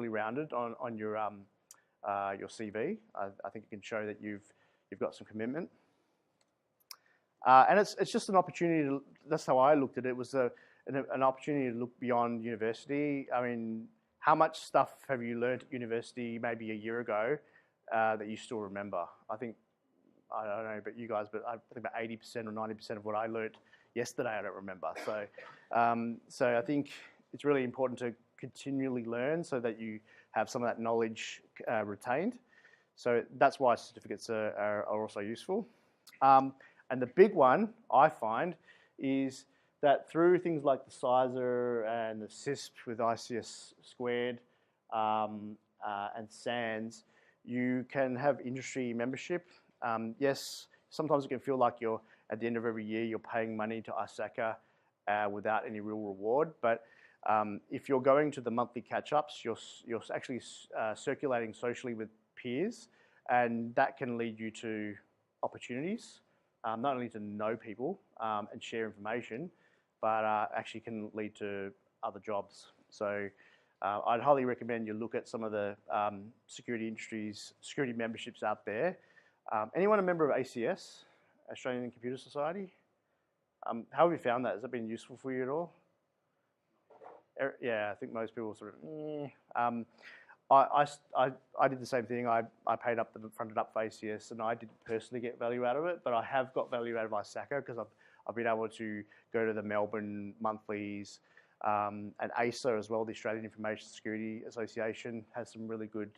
rounded on your CV. I think it can show that you've got some commitment. And it's just an opportunity that's how I looked at it. It was an opportunity to look beyond university. I mean, how much stuff have you learned at university maybe a year ago that you still remember? I don't know about you guys, but I think about 80% or 90% of what I learned yesterday I don't remember. So I think it's really important to continually learn so that you have some of that knowledge retained. So that's why certificates are also useful. And the big one I find is that through things like the CISR and the CISP with ICS squared and SANS, you can have industry membership. Yes, sometimes it can feel like you're at the end of every year you're paying money to ISACA without any real reward. But if you're going to the monthly catch-ups, you're actually circulating socially with peers, and that can lead you to opportunities, not only to know people and share information, but actually can lead to other jobs. So I'd highly recommend you look at some of the security memberships out there. Anyone a member of ACS, Australian Computer Society? How have you found that? Has that been useful for you at all? Yeah, I think most people sort of, I did the same thing. I paid up, fronted up for ACS, and I didn't personally get value out of it, but I have got value out of ISACA because I've been able to go to the Melbourne monthlies, and ASA as well, the Australian Information Security Association, has some really good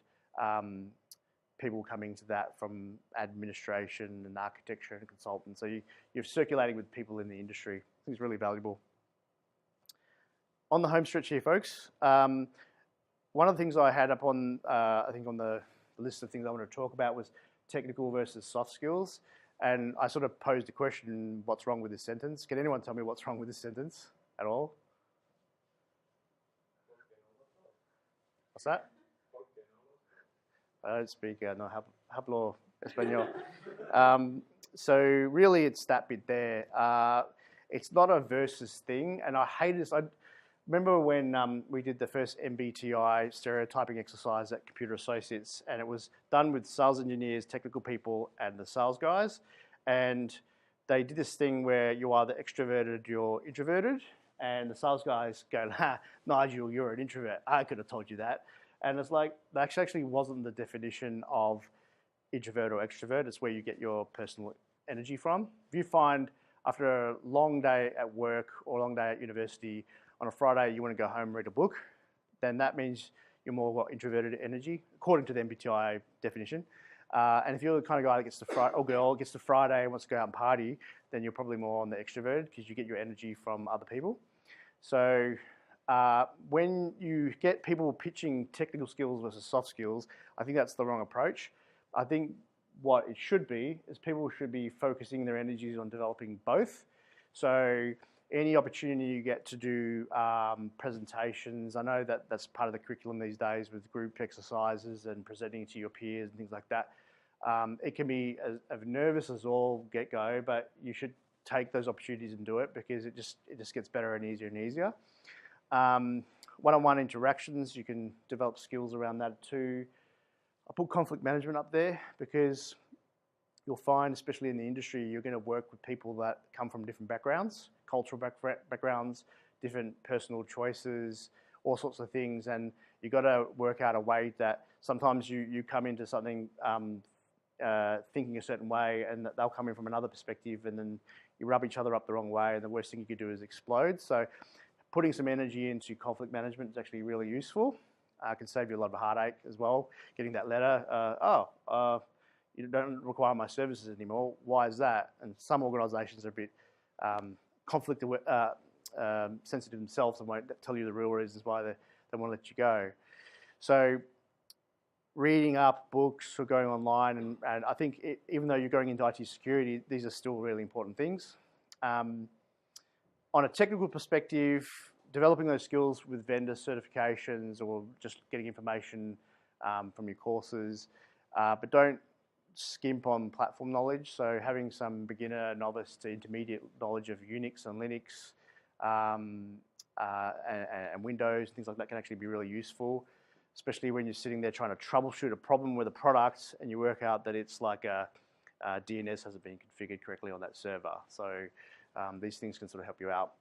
people coming to that from administration and architecture and consultants. So you're circulating with people in the industry. I think it's really valuable. On the home stretch here, folks, one of the things I had up on, I think on the list of things I wanted to talk about was technical versus soft skills. And I sort of posed a question, what's wrong with this sentence? Can anyone tell me what's wrong with this sentence at all? What's that? I don't speak, no hablo español. So really it's that bit there. It's not a versus thing, and I hate this. I remember when we did the first MBTI stereotyping exercise at Computer Associates, and it was done with sales engineers, technical people, and the sales guys. And they did this thing where you're either extroverted, you're introverted, and the sales guys go, "Ha, Nigel, you're an introvert. I could have told you that." And it's like, that actually wasn't the definition of introvert or extrovert. It's where you get your personal energy from. If you find after a long day at work or a long day at university, on a Friday you want to go home and read a book, then that means you're more got introverted energy, according to the MBTI definition. And if you're the kind of guy that gets to Friday, or girl gets to Friday and wants to go out and party, then you're probably more on the extroverted because you get your energy from other people. So when you get people pitching technical skills versus soft skills, I think that's the wrong approach. I think what it should be is people should be focusing their energies on developing both. So any opportunity you get to do presentations, I know that that's part of the curriculum these days with group exercises and presenting to your peers and things like that. It can be as nervous as all get-go, but you should take those opportunities and do it because it just gets better and easier and easier. One-on-one interactions, you can develop skills around that too. I put conflict management up there because you'll find, especially in the industry, you're going to work with people that come from different backgrounds, cultural backgrounds, different personal choices, all sorts of things, and you've got to work out a way that sometimes you come into something thinking a certain way, and that they'll come in from another perspective, and then you rub each other up the wrong way, and the worst thing you could do is explode. So putting some energy into conflict management is actually really useful. It can save you a lot of heartache as well. Getting that letter, you don't require my services anymore. Why is that? And some organisations are a bit conflict sensitive themselves and won't tell you the real reasons why they want to let you go. So reading up books or going online, and I think even though you're going into IT security, these are still really important things. On a technical perspective, developing those skills with vendor certifications or just getting information from your courses, but don't skimp on platform knowledge. So having some beginner, novice to intermediate knowledge of Unix and Linux and Windows, things like that can actually be really useful, especially when you're sitting there trying to troubleshoot a problem with a product and you work out that it's like a DNS hasn't been configured correctly on that server. So these things can sort of help you out.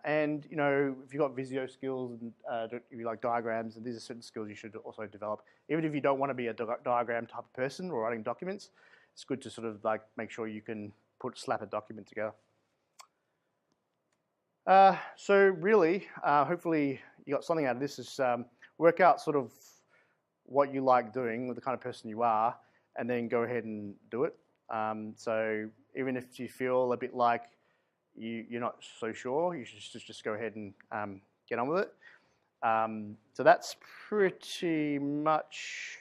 And you know, if you've got Visio skills and if you like diagrams, and these are certain skills you should also develop. Even if you don't want to be a diagram type of person or writing documents, it's good to sort of like make sure you can slap a document together. So really, hopefully you got something out of this. Is work out sort of what you like doing, with the kind of person you are, and then go ahead and do it. So even if you feel a bit like you're not so sure, you should just go ahead and get on with it. So that's pretty much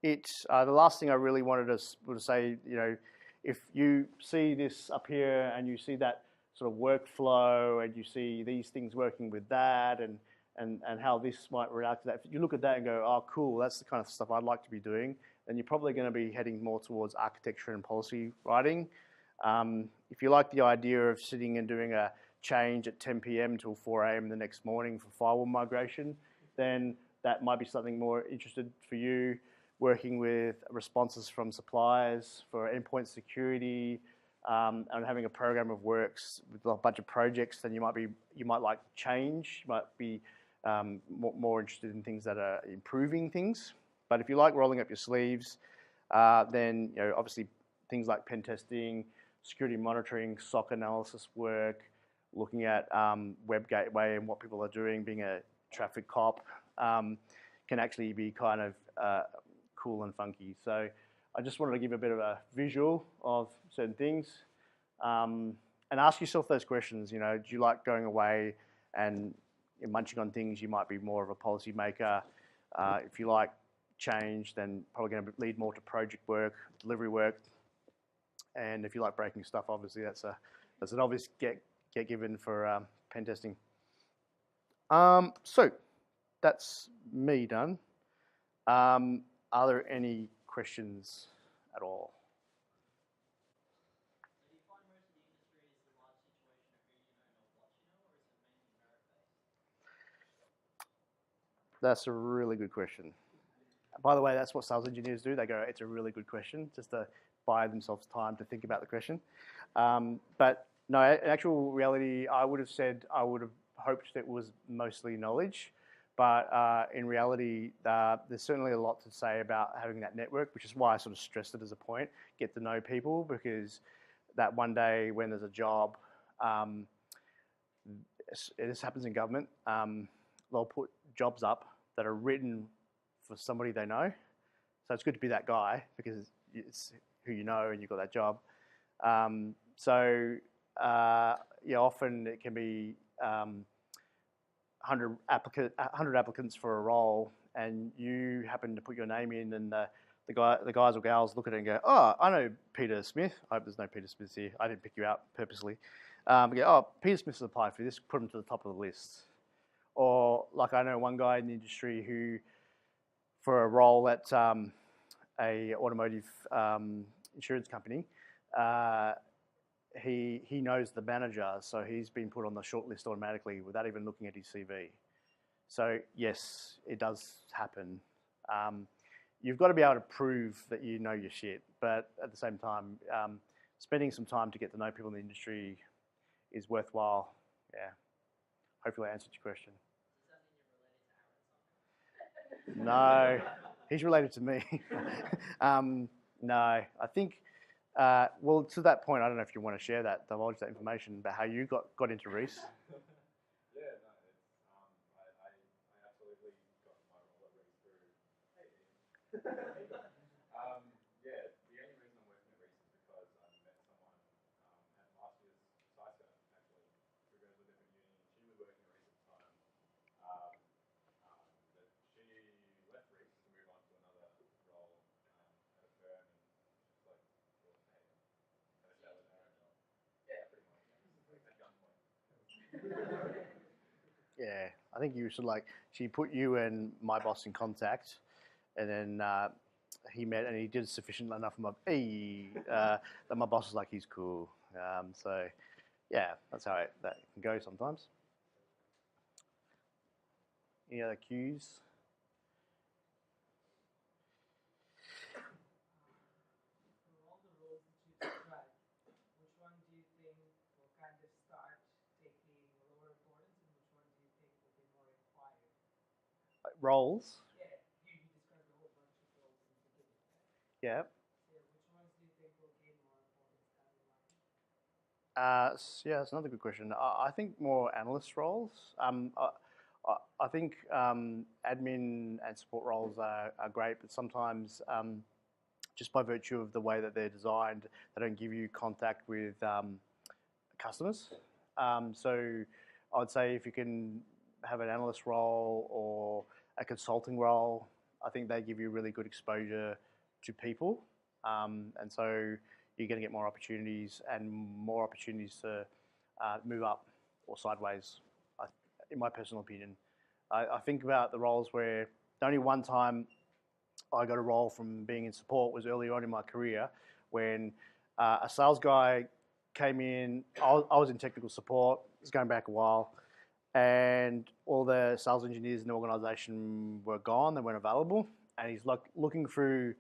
it. The last thing I really wanted to say, if you see this up here and you see that sort of workflow and you see these things working with that and how this might react to that, if you look at that and go, oh, cool, that's the kind of stuff I'd like to be doing, then you're probably going to be heading more towards architecture and policy writing. If you like the idea of sitting and doing a change at 10 p.m. till 4 a.m. the next morning for firewall migration, then that might be something more interested for you. Working with responses from suppliers for endpoint security, and having a program of works with a bunch of projects, then you might like change. You might be more interested in things that are improving things. But if you like rolling up your sleeves, then obviously things like pen testing, security monitoring, SOC analysis work, looking at web gateway and what people are doing, being a traffic cop, can actually be kind of cool and funky. So I just wanted to give a bit of a visual of certain things, and ask yourself those questions. Do you like going away and munching on things? You might be more of a policy maker. If you like change, then probably going to lead more to project work, delivery work. And if you like breaking stuff, obviously that's an obvious get given for pen testing. So that's me done. Are there any questions at all? Do you find most of the industry is the right situation of who you know, not what you know, or is it mainly merit-based? That's a really good question. By the way, that's what sales engineers do. They go, it's a really good question, just to buy themselves time to think about the question. But no, in actual reality, I would have hoped that it was mostly knowledge. But in reality, there's certainly a lot to say about having that network, which is why I sort of stressed it as a point. Get to know people, because that one day when there's a job, this happens in government, they'll put jobs up that are written for somebody they know. So it's good to be that guy, because it's who you know and you've got that job. Often it can be 100 applicants for a role, and you happen to put your name in, and the guys or gals look at it and go, oh, I know Peter Smith. I hope there's no Peter Smiths here. I didn't pick you out purposely. Oh, Peter Smith has applied for this. Put him to the top of the list. Or like I know one guy in the industry who, for a role at a automotive insurance company, he knows the manager, so he's been put on the shortlist automatically without even looking at his CV. So yes, it does happen. You've got to be able to prove that you know your shit, but at the same time, spending some time to get to know people in the industry is worthwhile. Yeah. Hopefully I answered your question. Does that mean you're related to Aaron? No, he's related to me. No, I think, well, to that point, I don't know if you want to share that, divulge that information about how you got into Reese. Yeah, no, I absolutely got my role at Reese through. Hey, Ian. Yeah, the only reason I'm working at Reese is because I met someone at last year's CyberSecurity, actually, who goes to a different uni. She was working at Reese at the time. But she left Reese to move on to another role at a firm, and just like, well, hey, had a chat with her. Yeah, pretty much. Like at gunpoint. Yeah, I think you should she put you and my boss in contact, and then he met and he did sufficient enough of that my boss was like, he's cool. So yeah, that's how that can go sometimes. Any other cues? For all the roles that you described, which one do you think will kind of start taking lower importance, and which one do you think will be more required? Roles? Yeah, you described a whole bunch of roles in the beginning, right? Yeah. So which ones do you think will gain more importance down the line? Yeah, that's another good question. I think more analyst roles. I think admin and support roles are great, but sometimes just by virtue of the way that they're designed, they don't give you contact with customers. So I'd say if you can have an analyst role or a consulting role, I think they give you really good exposure to people. And so you're going to get more opportunities to move up or sideways, in my personal opinion. I think about the roles where the only one time I got a role from being in support was early on in my career when a sales guy came in. I was in technical support. It's going back a while. And all the sales engineers in the organization were gone. They weren't available. And he's looking through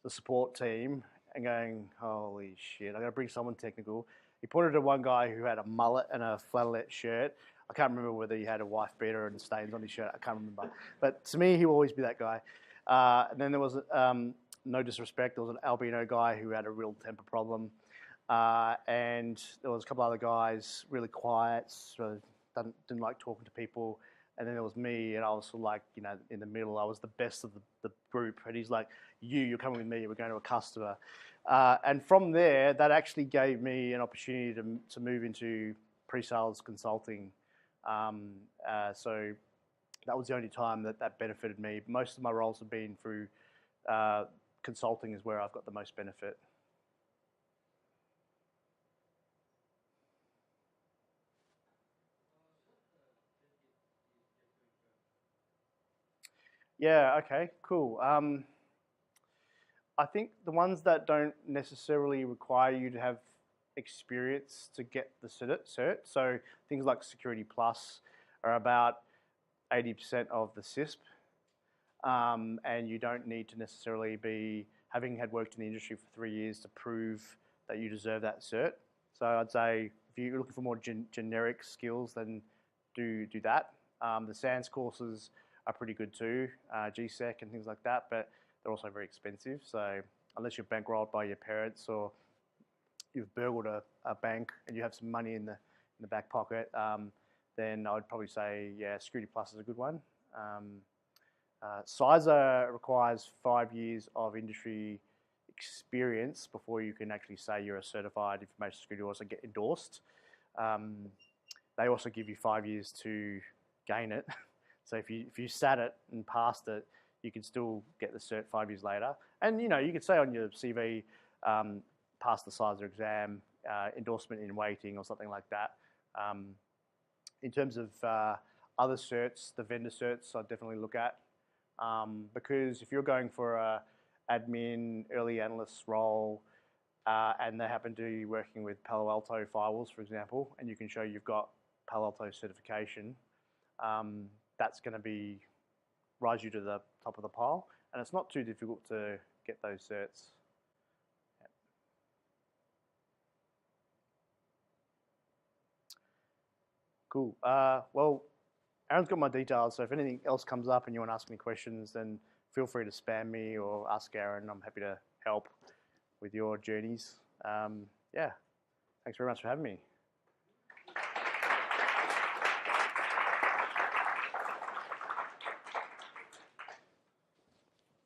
the support team and going, holy shit, I got to bring someone technical. He pointed to one guy who had a mullet and a flannelette shirt. I can't remember whether he had a wife beater and stains on his shirt. I can't remember. But to me, he will always be that guy. And then there was, no disrespect, there was an albino guy who had a real temper problem. And there was a couple other guys, really quiet, so didn't like talking to people. And then there was me, and I was sort of like, in the middle. I was the best of the group. And he's like, you're coming with me. We're going to a customer. And from there, that actually gave me an opportunity to move into pre-sales consulting. So that was the only time that benefited me. Most of my roles have been through consulting is where I've got the most benefit. Yeah, okay, cool. I think the ones that don't necessarily require you to have experience to get the cert, so things like Security Plus are about 80% of the CISP, and you don't need to necessarily be having had worked in the industry for 3 years to prove that you deserve that cert. So I'd say if you're looking for more generic skills, then do that. The SANS courses are pretty good too, GSEC and things like that, but they're also very expensive. So unless you're bankrolled by your parents or you've burgled a bank and you have some money in the back pocket, then I would probably say, yeah, Security Plus is a good one. CyberSecurity requires 5 years of industry experience before you can actually say you're a certified information security officer, get endorsed. They also give you 5 years to gain it. So if you sat it and passed it, you can still get the cert 5 years later. And you could say on your CV, pass the CyberSecurity exam, endorsement in waiting or something like that. In terms of other certs, the vendor certs I'd definitely look at, because if you're going for a admin, early analyst role, and they happen to be working with Palo Alto firewalls, for example, and you can show you've got Palo Alto certification, that's going to rise you to the top of the pile, and it's not too difficult to get those certs. Cool. Well, Aaron's got my details, so if anything else comes up and you want to ask me questions, then feel free to spam me or ask Aaron. I'm happy to help with your journeys. Yeah, thanks very much for having me.